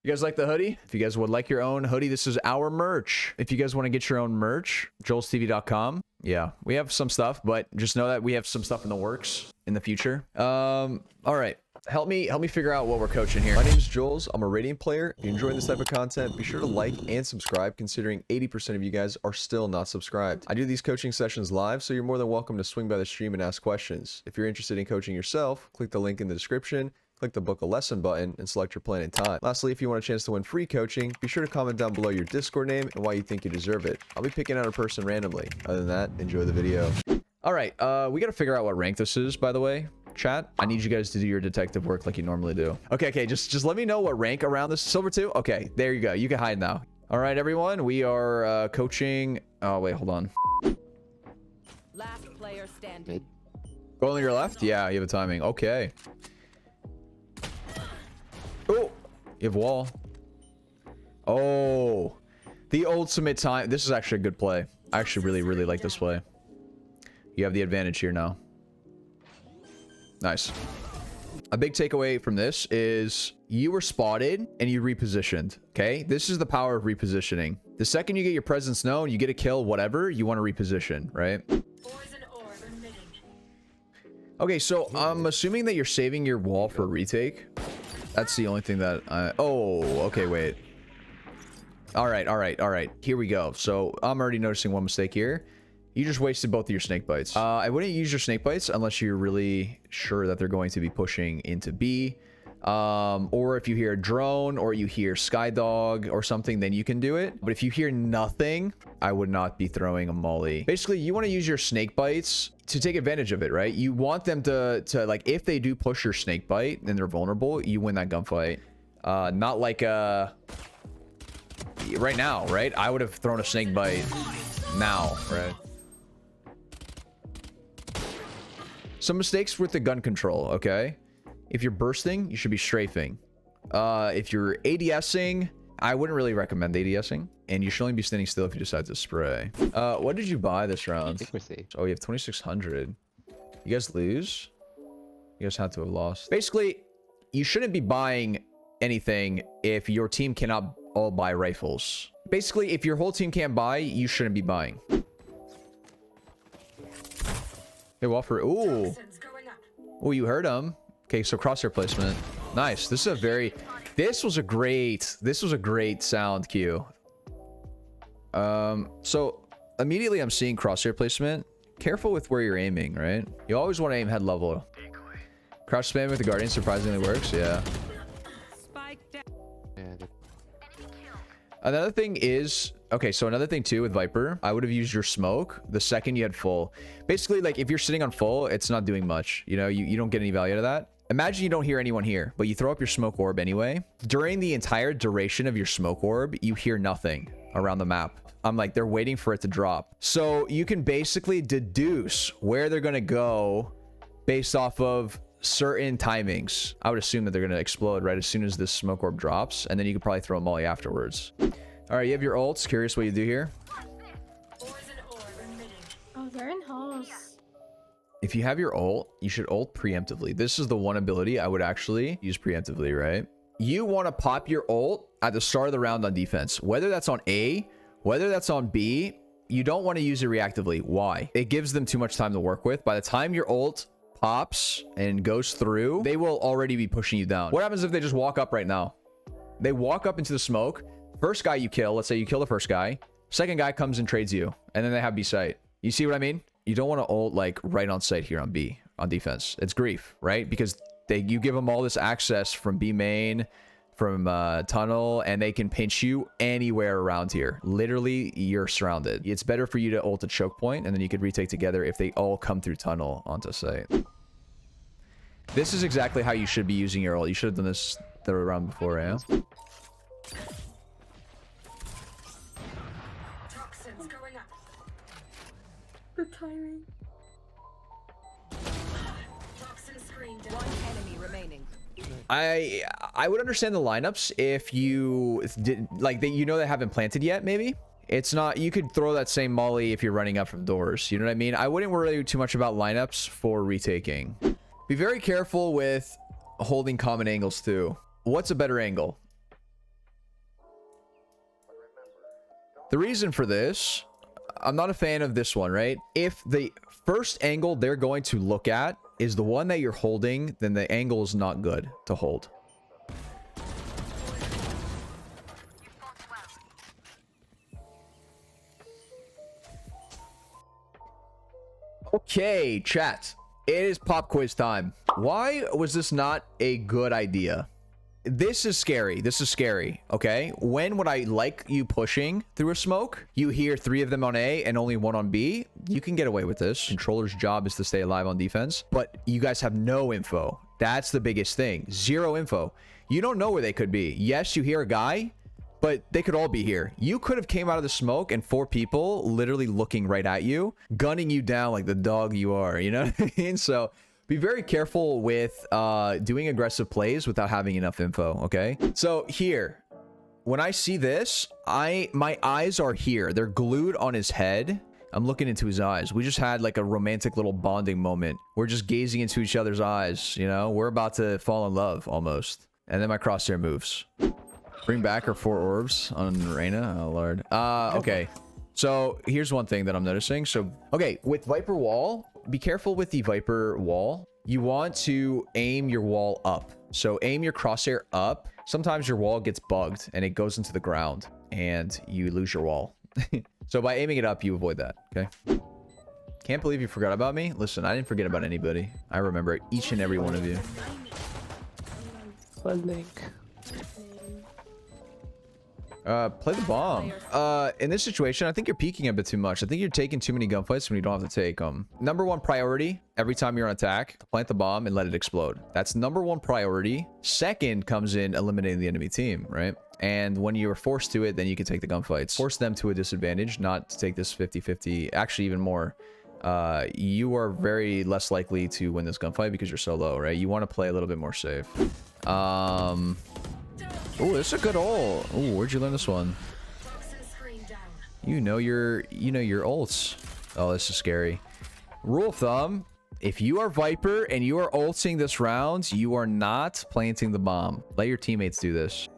You guys like the hoodie? If you guys would like your own hoodie, this is our merch. If you guys want to get your own merch, Jollztv.com. Yeah, we have some stuff, but just know that we have some stuff in the works in the future. All right. Help me figure out what we're coaching here. My name is Jollz. I'm a Radiant player. If you enjoy this type of content, be sure to like and subscribe, considering 80% of you guys are still not subscribed. I do these coaching sessions live, so you're more than welcome to swing by the stream and ask questions. If you're interested in coaching yourself, click the link in the description, click the book a lesson button, and select your plan and time. Lastly, if you want a chance to win free coaching, be sure to comment down below your Discord name and why you think you deserve it. I'll be picking out a person randomly. Other than that, enjoy the video. All right, we got to figure out what rank this is, by the way. Chat, I need you guys to do your detective work like you normally do. Okay, just let me know what rank around this. Silver 2? Okay, there you go. You can hide now. All right, everyone, we are coaching. Oh, wait, hold on. Last player standing. Go on your left? Yeah, you have a timing. Okay. Oh, you have wall. Oh, the ultimate time. This is actually a good play. I actually really like this play. You have the advantage here now. Nice. A big takeaway from this is you were spotted and you repositioned. Okay, this is the power of repositioning. The second you get your presence known, you get a kill, whatever, you want to reposition, right? Okay, so I'm assuming that you're saving your wall for a retake. That's the only thing that I... Oh, okay, wait. All right. Here we go. So I'm already noticing one mistake here. You just wasted both of your snake bites. I wouldn't use your snake bites unless you're really sure that they're going to be pushing into B. Or if you hear a drone or you hear Skydog or something, then you can do it. But if you hear nothing, I would not be throwing a molly. Basically, you want to use your snake bites to take advantage of it, right? You want them to like, if they do push your snake bite and they're vulnerable, you win that gunfight. Not like right now, right? I would have thrown a snake bite now, right? Some mistakes with the gun control, okay? If you're bursting, you should be strafing. If you're ADSing, I wouldn't really recommend ADSing. And you should only be standing still if you decide to spray. What did you buy this round? Oh, you have 2,600. You guys lose? You guys had to have lost. Basically, you shouldn't be buying anything if your team cannot all buy rifles. Basically, if your whole team can't buy, you shouldn't be buying. Hey, Walfer. Ooh. Oh, you heard him. Okay, so crosshair placement. Nice. This is a very... This was a great sound cue. So immediately I'm seeing crosshair placement. Careful with where you're aiming, right? You always want to aim head level. Crouch spam with the Guardian surprisingly works. Yeah. Another thing is... Okay, so another thing too with Viper, I would have used your smoke the second you had full. Basically, like if you're sitting on full, it's not doing much. You know, you don't get any value out of that. Imagine you don't hear anyone here, but you throw up your smoke orb anyway. During the entire duration of your smoke orb, you hear nothing around the map. I'm like, they're waiting for it to drop. So you can basically deduce where they're going to go based off of certain timings. I would assume that they're going to explode right as soon as this smoke orb drops, and then you could probably throw a molly afterwards. All right, you have your ults. Curious what you do here. Oh, they're in halls. If you have your ult, you should ult preemptively. This is the one ability I would actually use preemptively, right? You want to pop your ult at the start of the round on defense. Whether that's on A, whether that's on B, you don't want to use it reactively. Why? It gives them too much time to work with. By the time your ult pops and goes through, they will already be pushing you down. What happens if they just walk up right now? They walk up into the smoke. First guy you kill, let's say you kill the first guy. Second guy comes and trades you, and then they have B site. You see what I mean? You don't want to ult like right on site here on B, on defense. It's grief, right? Because you give them all this access from B main, from tunnel, and they can pinch you anywhere around here. Literally, you're surrounded. It's better for you to ult a choke point, and then you could retake together if they all come through tunnel onto site. This is exactly how you should be using your ult. You should have done this the round before, yeah? The timing. One enemy remaining. I would understand the lineups if you did like that, you know, they haven't planted yet. Maybe it's not, you could throw that same molly if you're running up from doors, you know what I mean? I wouldn't worry too much about lineups for retaking. Be very careful with holding common angles too. What's a better angle? The reason for this, I'm not a fan of this one, right? If the first angle they're going to look at is the one that you're holding, then the angle is not good to hold. Okay, chat. It is pop quiz time. Why was this not a good idea? This is scary. This is scary. Okay. When would I like you pushing through a smoke? You hear 3 of them on A and only 1 on B. You can get away with this. Controller's job is to stay alive on defense, but you guys have no info. That's the biggest thing. 0 info. You don't know where they could be. Yes, you hear a guy, but they could all be here. You could have came out of the smoke and 4 people literally looking right at you, gunning you down like the dog you are. You know what I mean? So be very careful with doing aggressive plays without having enough info, okay? So here, when I see this, my eyes are here. They're glued on his head. I'm looking into his eyes. We just had like a romantic little bonding moment. We're just gazing into each other's eyes, you know? We're about to fall in love almost. And then my crosshair moves. Bring back our 4 orbs on Reyna. Oh, Lord. Okay. So here's one thing that I'm noticing. So, okay, with Viper Wall, be careful with the Viper Wall. You want to aim your wall up. So aim your crosshair up. Sometimes your wall gets bugged and it goes into the ground and you lose your wall. So by aiming it up, you avoid that, okay? Can't believe you forgot about me. Listen, I didn't forget about anybody. I remember each and every one of you. Play the bomb. In this situation, I think you're peeking a bit too much. I think you're taking too many gunfights when you don't have to take them. Number 1 priority, every time you're on attack, plant the bomb and let it explode. That's number 1 priority. Second comes in eliminating the enemy team, right? And when you're forced to it, then you can take the gunfights. Force them to a disadvantage, not to take this 50-50. Actually, even more. You are very less likely to win this gunfight because you're so low, right? You want to play a little bit more safe. Oh, this is a good ult. Oh, where'd you learn this one? You know your ults. Oh, this is scary. Rule of thumb, if you are Viper and you are ulting this round, you are not planting the bomb. Let your teammates do this.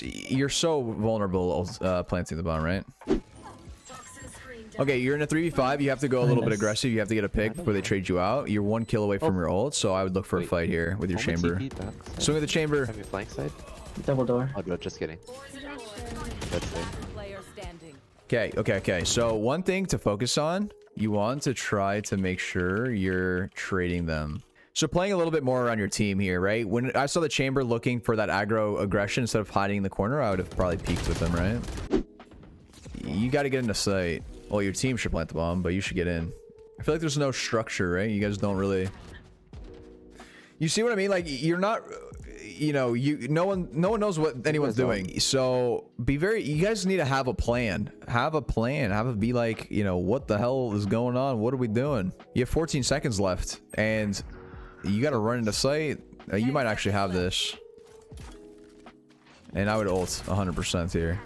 You're so vulnerable planting the bomb, right? Okay, you're in a 3v5. You have to go a little bit aggressive. You have to get a pick before they trade you out. You're 1 kill away from your ult, so I would look for a fight here with your chamber. Swing at the chamber. Have your flank side? Double door. Oh, no, just kidding. That's it. Okay. So one thing to focus on, you want to try to make sure you're trading them. So playing a little bit more around your team here, right? When I saw the chamber looking for that aggro aggression instead of hiding in the corner, I would have probably peeked with them, right? You got to get into sight. Well, your team should plant the bomb, but you should get in. I feel like there's no structure, right? You guys don't really... You see what I mean? Like, you're not... You know, no one knows what anyone's doing. So you guys need to have a plan. Have a be like, you know, what the hell is going on? What are we doing? You have 14 seconds left and you got to run into sight. You might actually have this. And I would ult 100% here.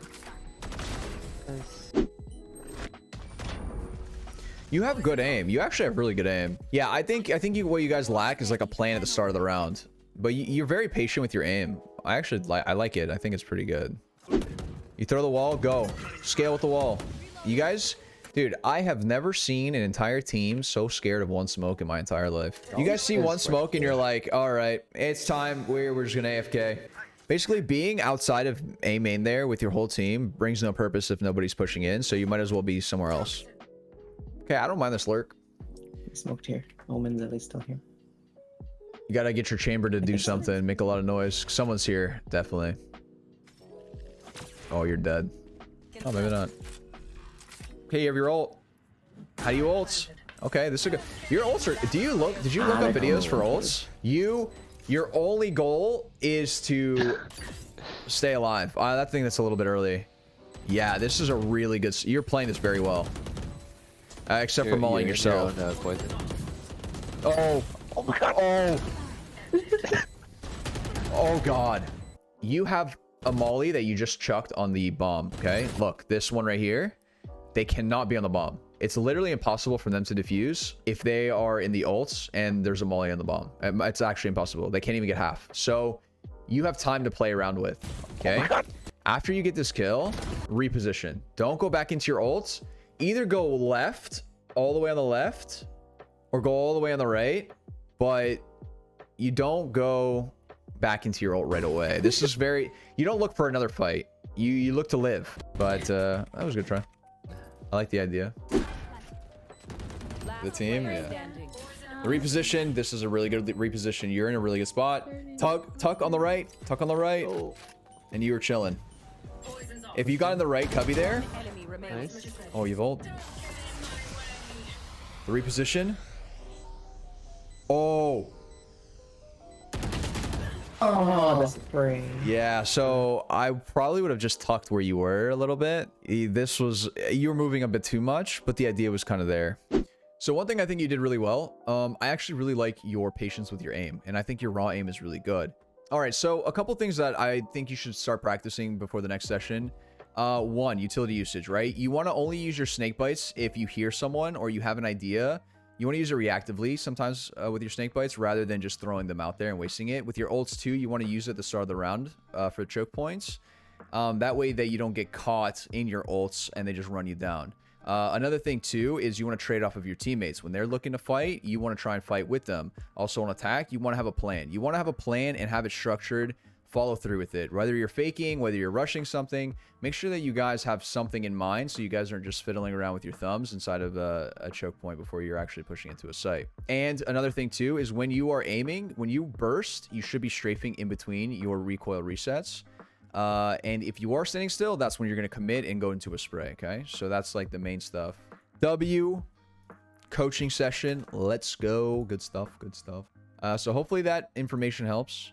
You have good aim. You actually have really good aim. Yeah, I think what you guys lack is like a plan at the start of the round. But you're very patient with your aim. I like it. I think it's pretty good. You throw the wall, go. Scale with the wall. You guys, dude, I have never seen an entire team so scared of 1 smoke in my entire life. You guys see 1 smoke and you're like, all right, it's time. We're just gonna AFK. Basically, being outside of A main there with your whole team brings no purpose if nobody's pushing in. So you might as well be somewhere else. Okay, I don't mind this lurk. Smoked here. Omen's at least still here. You gotta get your chamber to do something, make a lot of noise. Someone's here, definitely. Oh, you're dead. Oh, maybe not. Okay, you have your ult. How do you ult? Okay, this is good. Your ults are... Did you look up videos for ults? Your only goal is to stay alive. That thing that's a little bit early. Yeah, this is a really good... You're playing this very well. Except for mauling yourself. Oh. Oh my god. Oh. Oh god. You have a molly that you just chucked on the bomb, okay? Look, this one right here. They cannot be on the bomb. It's literally impossible for them to defuse if they are in the ults and there's a molly on the bomb. It's actually impossible. They can't even get half. So you have time to play around with, okay? After you get this kill, reposition. Don't go back into your ults. Either go left, all the way on the left, or go all the way on the right, but you don't go back into your ult right away. This is very... You don't look for another fight. You look to live. But that was a good try. I like the idea. The team, yeah. The reposition. This is a really good reposition. You're in a really good spot. Tuck on the right. Tuck on the right. And you were chilling. If you got in the right cubby there. Nice. Oh, you've ult. The reposition. Oh. Oh, the spray. Yeah, so I probably would have just tucked where you were a little bit. This was... You were moving a bit too much, but the idea was kind of there. So one thing I think you did really well, I actually really like your patience with your aim, and I think your raw aim is really good. All right, so a couple things that I think you should start practicing before the next session. One, utility usage, right? You want to only use your snake bites if you hear someone or you have an idea. You want to use it reactively sometimes with your snake bites rather than just throwing them out there and wasting it. With your ults too, you want to use it at the start of the round for choke points. That way that you don't get caught in your ults and they just run you down. Another thing too is you want to trade off of your teammates. When they're looking to fight, you want to try and fight with them. Also on attack, you want to have a plan. You want to have a plan and have it structured. Follow through with it. Whether you're faking, whether you're rushing something, make sure that you guys have something in mind so you guys aren't just fiddling around with your thumbs inside of a choke point before you're actually pushing into a site. And another thing too is when you are aiming, when you burst, you should be strafing in between your recoil resets. And if you are standing still, that's when you're going to commit and go into a spray. Okay, so that's like the main stuff. W coaching session. Let's go. Good stuff. Good stuff. So hopefully that information helps.